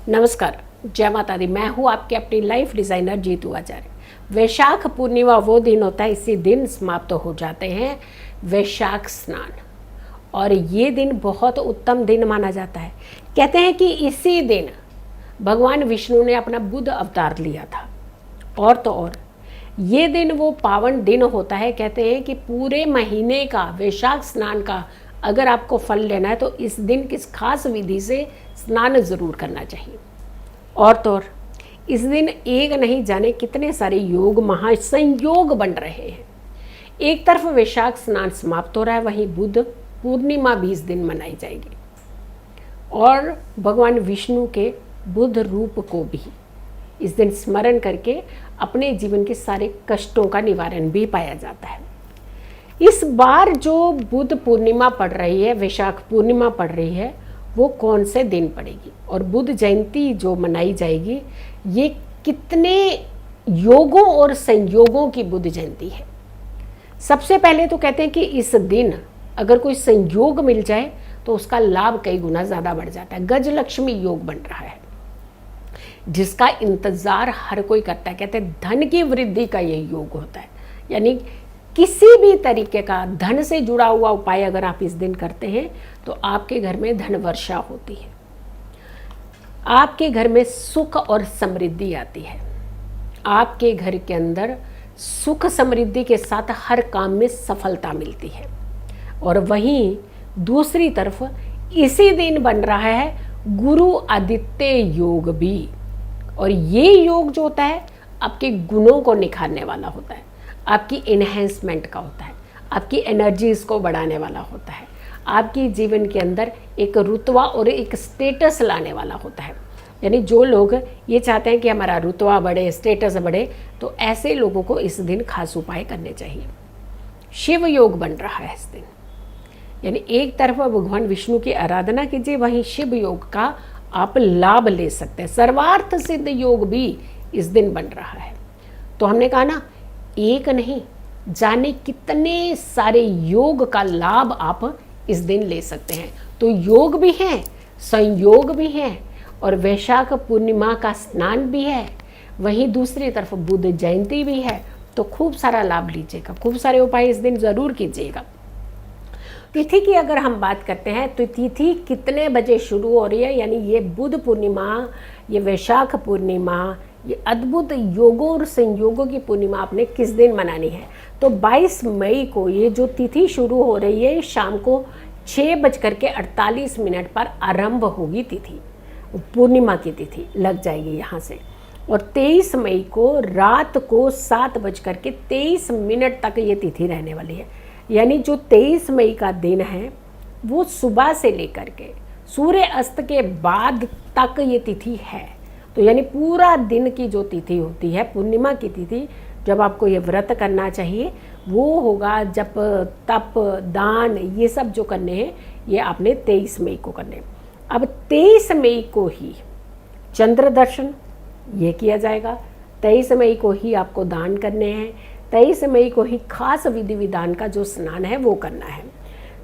नमस्कार, जय माता दी। मैं हूँ आपके अपनी लाइफ डिज़ाइनर जीतू आचार्य। वैशाख पूर्णिमा वो दिन होता है, इसी दिन समाप्त हो जाते हैं वैशाख स्नान। और ये दिन बहुत उत्तम दिन माना जाता है। कहते हैं कि इसी दिन भगवान विष्णु ने अपना बुद्ध अवतार लिया था। और तो और ये दिन वो पावन दिन होता है। कहते हैं कि पूरे महीने का वैशाख स्नान का अगर आपको फल लेना है तो इस दिन किस खास विधि से स्नान ज़रूर करना चाहिए। और तो और इस दिन एक नहीं जाने कितने सारे योग महासंयोग बन रहे हैं। एक तरफ वैशाख स्नान समाप्त हो रहा है, वहीं बुद्ध पूर्णिमा भी इस दिन मनाई जाएगी। और भगवान विष्णु के बुद्ध रूप को भी इस दिन स्मरण करके अपने जीवन के सारे कष्टों का निवारण भी पाया जाता है। इस बार जो बुद्ध पूर्णिमा पड़ रही है, वैशाख पूर्णिमा पड़ रही है, वो कौन से दिन पड़ेगी और बुद्ध जयंती जो मनाई जाएगी, ये कितने योगों और संयोगों की बुद्ध जयंती है। सबसे पहले तो कहते हैं कि इस दिन अगर कोई संयोग मिल जाए तो उसका लाभ कई गुना ज़्यादा बढ़ जाता है। गजलक्ष्मी योग बन रहा है जिसका इंतज़ार हर कोई करता है। कहते हैं धन की वृद्धि का ये योग होता है, यानी किसी भी तरीके का धन से जुड़ा हुआ उपाय अगर आप इस दिन करते हैं तो आपके घर में धन वर्षा होती है, आपके घर में सुख और समृद्धि आती है, आपके घर के अंदर सुख समृद्धि के साथ हर काम में सफलता मिलती है। और वहीं दूसरी तरफ इसी दिन बन रहा है गुरु आदित्य योग भी। और ये योग जो होता है आपके गुणों को निखारने वाला होता है, आपकी इन्हेंसमेंट का होता है, आपकी एनर्जीज को बढ़ाने वाला होता है, आपकी जीवन के अंदर एक रुतबा और एक स्टेटस लाने वाला होता है। यानी जो लोग ये चाहते हैं कि हमारा रुतबा बढ़े, स्टेटस बढ़े, तो ऐसे लोगों को इस दिन खास उपाय करने चाहिए। शिव योग बन रहा है इस दिन, यानी एक तरफ भगवान विष्णु की आराधना कीजिए, वहीं शिव योग का आप लाभ ले सकते हैं। सर्वार्थ सिद्ध योग भी इस दिन बन रहा है। तो हमने कहा ना, एक नहीं जाने कितने सारे योग का लाभ आप इस दिन ले सकते हैं। तो योग भी हैं, संयोग भी हैं, और वैशाख पूर्णिमा का स्नान भी है, वहीं दूसरी तरफ बुद्ध जयंती भी है। तो खूब सारा लाभ लीजिएगा, खूब सारे उपाय इस दिन ज़रूर कीजिएगा। तिथि की अगर हम बात करते हैं तो तिथि कितने बजे शुरू हो रही है, यानी ये बुद्ध पूर्णिमा, ये वैशाख पूर्णिमा, ये अद्भुत योगों और संयोगों की पूर्णिमा आपने किस दिन मनानी है। तो 22 मई को ये जो तिथि शुरू हो रही है, शाम को 6:48 पर आरंभ होगी तिथि, पूर्णिमा की तिथि लग जाएगी यहाँ से। और 23 मई को रात को 7:23 तक ये तिथि रहने वाली है। यानी जो 23 मई का दिन है वो सुबह से लेकर के सूर्य अस्त के बाद तक ये तिथि है। तो यानी पूरा दिन की जो तिथि होती है, पूर्णिमा की तिथि, जब आपको ये व्रत करना चाहिए वो होगा जप तप दान ये सब जो करने हैं, ये आपने 23 मई को करने। अब 23 मई को ही चंद्र दर्शन ये किया जाएगा, 23 मई को ही आपको दान करने हैं, 23 मई को ही खास विधि विधान का जो स्नान है वो करना है।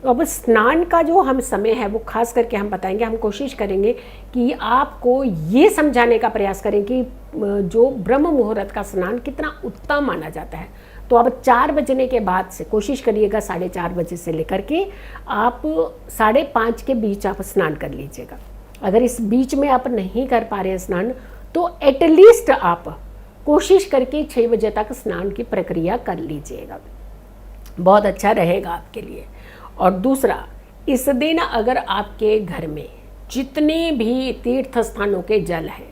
अब स्नान का जो हम समय है वो खास करके हम बताएंगे। हम कोशिश करेंगे कि आपको ये समझाने का प्रयास करें कि जो ब्रह्म मुहूर्त का स्नान कितना उत्तम माना जाता है। तो अब 4 बजने के बाद से कोशिश करिएगा, 4:30 बजे से लेकर के आप 5:30 के बीच आप स्नान कर लीजिएगा। अगर इस बीच में आप नहीं कर पा रहे हैं स्नान, तो एटलीस्ट आप कोशिश करके 6 बजे तक स्नान की प्रक्रिया कर लीजिएगा, बहुत अच्छा रहेगा आपके लिए। और दूसरा, इस दिन अगर आपके घर में जितने भी तीर्थ स्थानों के जल हैं,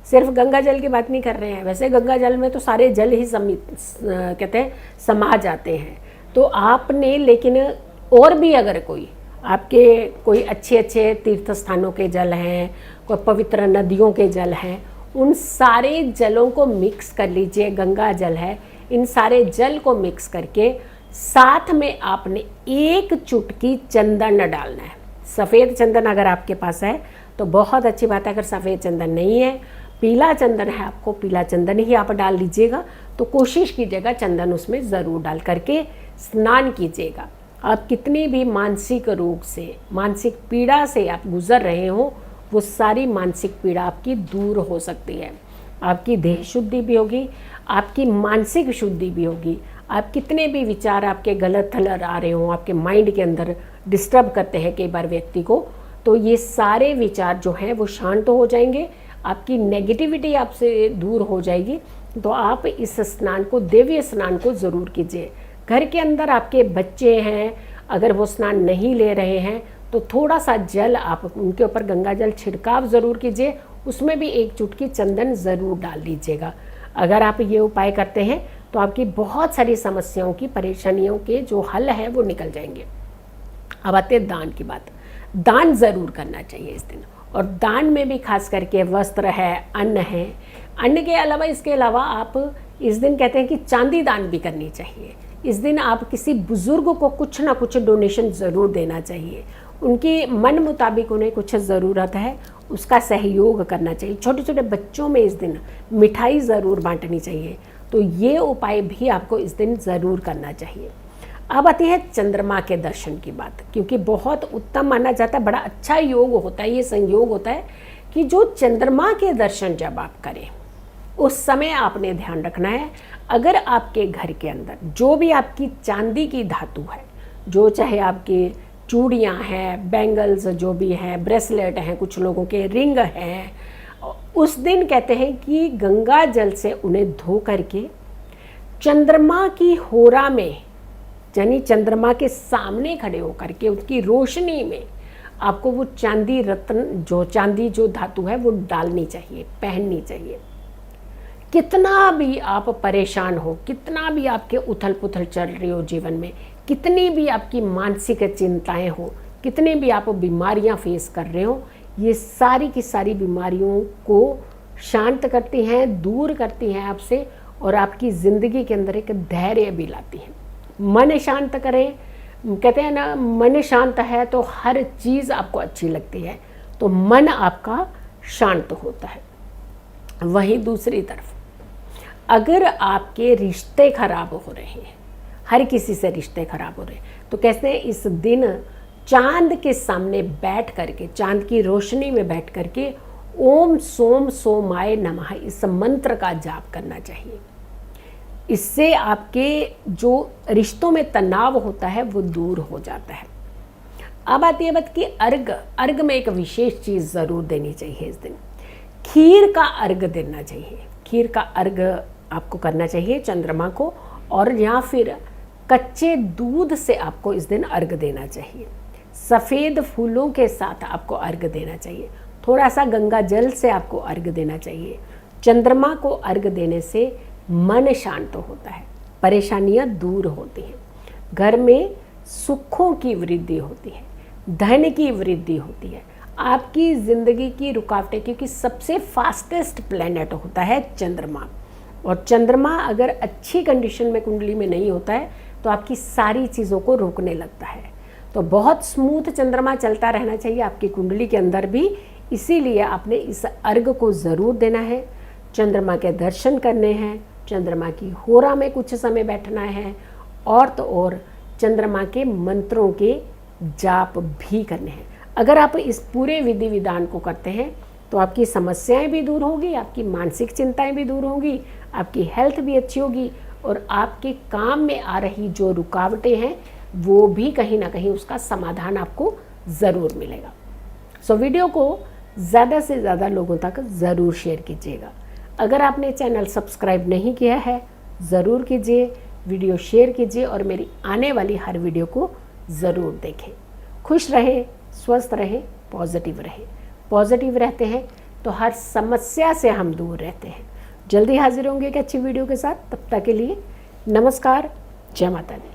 सिर्फ गंगा जल की बात नहीं कर रहे हैं, वैसे गंगा जल में तो सारे जल ही कहते हैं समा जाते हैं, तो आपने लेकिन और भी अगर कोई आपके कोई अच्छे तीर्थ स्थानों के जल हैं, कोई पवित्र नदियों के जल हैं, उन सारे जलों को मिक्स कर लीजिए। गंगा जल है, इन सारे जल को मिक्स करके साथ में आपने 1 चुटकी चंदन डालना है। सफ़ेद चंदन अगर आपके पास है तो बहुत अच्छी बात है, अगर सफ़ेद चंदन नहीं है, पीला चंदन है, आपको पीला चंदन ही आप डाल लीजिएगा। तो कोशिश कीजिएगा चंदन उसमें ज़रूर डाल करके स्नान कीजिएगा। आप कितनी भी मानसिक रोग से, मानसिक पीड़ा से आप गुजर रहे हो, वो सारी मानसिक पीड़ा आपकी दूर हो सकती है। आपकी देह शुद्धि भी होगी, आपकी मानसिक शुद्धि भी होगी। आप कितने भी विचार आपके गलत थलर आ रहे हों, आपके माइंड के अंदर डिस्टर्ब करते हैं कई बार व्यक्ति को, तो ये सारे विचार जो हैं वो शांत हो जाएंगे, आपकी नेगेटिविटी आपसे दूर हो जाएगी। तो आप इस स्नान को, दिव्य स्नान को ज़रूर कीजिए। घर के अंदर आपके बच्चे हैं, अगर वो स्नान नहीं ले रहे हैं तो थोड़ा सा जल आप उनके ऊपर गंगा जल छिड़काव ज़रूर कीजिए, उसमें भी एक चुटकी चंदन ज़रूर डाल दीजिएगा। अगर आप ये उपाय करते हैं तो आपकी बहुत सारी समस्याओं की, परेशानियों के जो हल है वो निकल जाएंगे। अब आते हैं दान की बात। दान ज़रूर करना चाहिए इस दिन, और दान में भी खास करके वस्त्र है, अन्न है। अन्न के अलावा, इसके अलावा आप इस दिन कहते हैं कि चांदी दान भी करनी चाहिए। इस दिन आप किसी बुज़ुर्ग को कुछ ना कुछ डोनेशन ज़रूर देना चाहिए। उनकी मन मुताबिक उन्हें कुछ ज़रूरत है, उसका सहयोग करना चाहिए। छोटे छोटे बच्चों में इस दिन मिठाई ज़रूर बांटनी चाहिए। तो ये उपाय भी आपको इस दिन ज़रूर करना चाहिए। अब आती है चंद्रमा के दर्शन की बात, क्योंकि बहुत उत्तम माना जाता है, बड़ा अच्छा योग होता है, ये संयोग होता है कि जो चंद्रमा के दर्शन जब आप करें उस समय आपने ध्यान रखना है, अगर आपके घर के अंदर जो भी आपकी चांदी की धातु है, जो चाहे आपके चूड़ियाँ हैं, बैंगल्स जो भी हैं, ब्रेसलेट हैं, कुछ लोगों के रिंग हैं, उस दिन कहते हैं कि गंगा जल से उन्हें धो करके चंद्रमा की होरा में, यानी चंद्रमा के सामने खड़े होकर के उसकी रोशनी में आपको वो चांदी रत्न, जो चांदी जो धातु है वो डालनी चाहिए, पहननी चाहिए। कितना भी आप परेशान हो, कितना भी आपके उथल पुथल चल रही हो जीवन में, कितनी भी आपकी मानसिक चिंताएं हो, कितनी भी आप बीमारियां फेस कर रहे हो, ये सारी की सारी बीमारियों को शांत करती हैं, दूर करती हैं आपसे, और आपकी ज़िंदगी के अंदर एक धैर्य भी लाती हैं। मन शांत करें, कहते हैं ना, मन शांत है तो हर चीज़ आपको अच्छी लगती है, तो मन आपका शांत होता है। वहीं दूसरी तरफ अगर आपके रिश्ते खराब हो रहे हैं, हर किसी से रिश्ते खराब हो रहे हैं, तो कहते हैं इस दिन चांद के सामने बैठ करके, चांद की रोशनी में बैठ करके ओम सोम सोमाय नमः इस मंत्र का जाप करना चाहिए। इससे आपके जो रिश्तों में तनाव होता है वो दूर हो जाता है। अब आती है बात कि अर्घ में एक विशेष चीज़ ज़रूर देनी चाहिए इस दिन, खीर का अर्घ देना चाहिए। खीर का अर्घ आपको करना चाहिए चंद्रमा को, और या फिर कच्चे दूध से आपको इस दिन अर्घ देना चाहिए। सफ़ेद फूलों के साथ आपको अर्घ देना चाहिए। थोड़ा सा गंगा जल से आपको अर्घ देना चाहिए। चंद्रमा को अर्घ देने से मन शांत होता है, परेशानियां दूर होती हैं, घर में सुखों की वृद्धि होती है, धन की वृद्धि होती है, आपकी ज़िंदगी की रुकावटें, क्योंकि सबसे फास्टेस्ट प्लैनेट होता है चंद्रमा, और चंद्रमा अगर अच्छी कंडीशन में कुंडली में नहीं होता है तो आपकी सारी चीज़ों को रोकने लगता है। तो बहुत स्मूथ चंद्रमा चलता रहना चाहिए आपकी कुंडली के अंदर भी, इसीलिए आपने इस अर्घ को ज़रूर देना है। चंद्रमा के दर्शन करने हैं, चंद्रमा की होरा में कुछ समय बैठना है, और तो और चंद्रमा के मंत्रों के जाप भी करने हैं। अगर आप इस पूरे विधि विधान को करते हैं तो आपकी समस्याएं भी दूर होगी, आपकी मानसिक चिंताएं भी दूर होंगी, आपकी हेल्थ भी अच्छी होगी, और आपके काम में आ रही जो रुकावटें हैं वो भी कहीं ना कहीं उसका समाधान आपको ज़रूर मिलेगा। सो वीडियो को ज़्यादा से ज़्यादा लोगों तक ज़रूर शेयर कीजिएगा। अगर आपने चैनल सब्सक्राइब नहीं किया है ज़रूर कीजिए, वीडियो शेयर कीजिए, और मेरी आने वाली हर वीडियो को ज़रूर देखें। खुश रहें, स्वस्थ रहें, पॉजिटिव रहें। पॉजिटिव रहते हैं तो हर समस्या से हम दूर रहते हैं। जल्दी हाजिर होंगे एक अच्छी वीडियो के साथ, तब तक के लिए नमस्कार, जय माता दी।